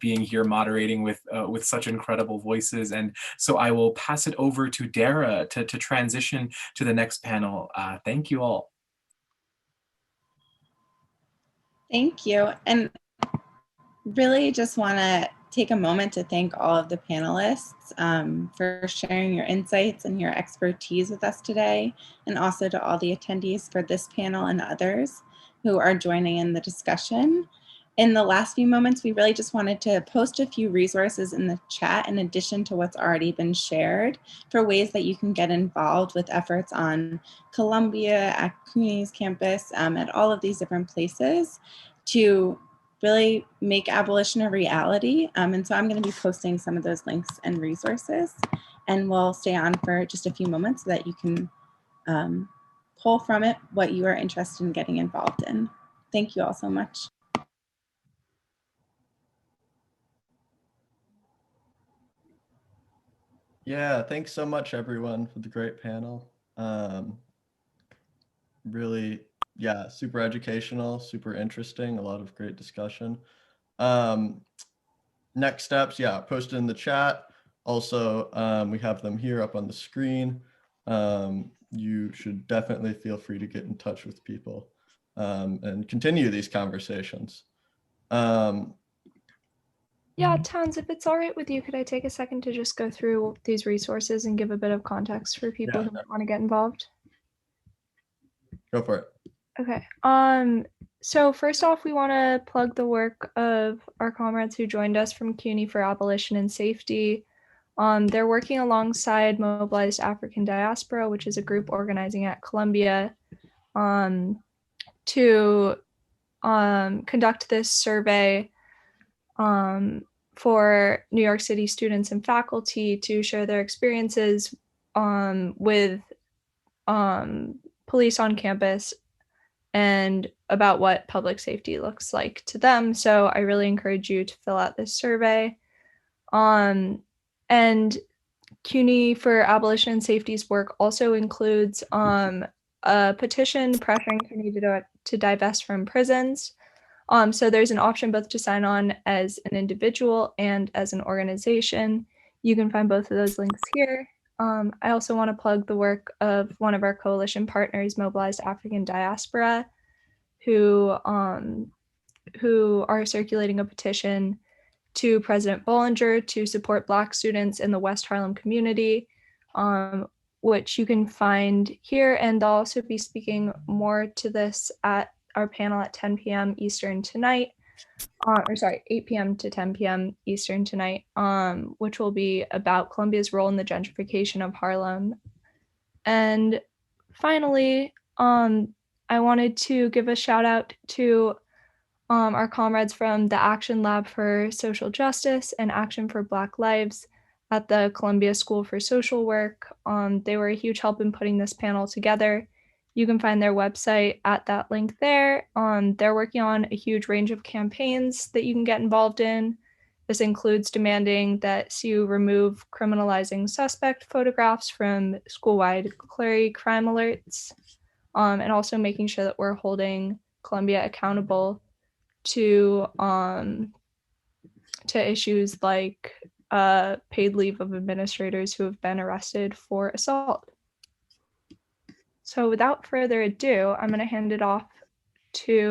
here moderating with such incredible voices. And so I will pass it over to Dara to transition to the next panel. Thank you all. Thank you. And really just want to take a moment to thank all of the panelists for sharing your insights and your expertise with us today, and also to all the attendees for this panel and others who are joining in the discussion. In the last few moments, we really just wanted to post a few resources in the chat in addition to what's already been shared, for ways that you can get involved with efforts on Columbia, at CUNY's campus, at all of these different places to really make abolition a reality. And so I'm going to be posting some of those links and resources, and we'll stay on for just a few moments so that you can pull from it what you are interested in getting involved in. Thank you all so much. Yeah, thanks so much, everyone, for the great panel. Really, yeah, super educational, super interesting, a lot of great discussion. Next steps, yeah, posted in the chat. Also, we have them here up on the screen. You should definitely feel free to get in touch with people and continue these conversations. Yeah, Towns, if it's all right with you, could I take a second to just go through these resources and give a bit of context for people who might want to get involved? Go for it. Okay. So first off, we want to plug the work of our comrades who joined us from CUNY for Abolition and Safety. They're working alongside Mobilized African Diaspora, which is a group organizing at Columbia. to conduct this survey for New York City students and faculty to share their experiences with police on campus and about what public safety looks like to them. So I really encourage you to fill out this survey. And CUNY for Abolition and Safety's work also includes a petition pressuring CUNY to divest from prisons. So there's an option both to sign on as an individual and as an organization. You can find both of those links here. I also want to plug the work of one of our coalition partners, Mobilized African Diaspora, who are circulating a petition to President Bollinger to support Black students in the West Harlem community, which you can find here. And they'll also be speaking more to this at our panel at 10 p.m. Eastern tonight, 8 p.m. to 10 p.m. Eastern tonight, which will be about Columbia's role in the gentrification of Harlem. And finally, I wanted to give a shout out to our comrades from the Action Lab for Social Justice and Action for Black Lives at the Columbia School for Social Work. They were a huge help in putting this panel together. You can find their website at that link there. They're working on a huge range of campaigns that you can get involved in. This includes demanding that CU remove criminalizing suspect photographs from school-wide Clary crime alerts, and also making sure that we're holding Columbia accountable to issues like paid leave of administrators who have been arrested for assault. So without further ado, I'm going to hand it off to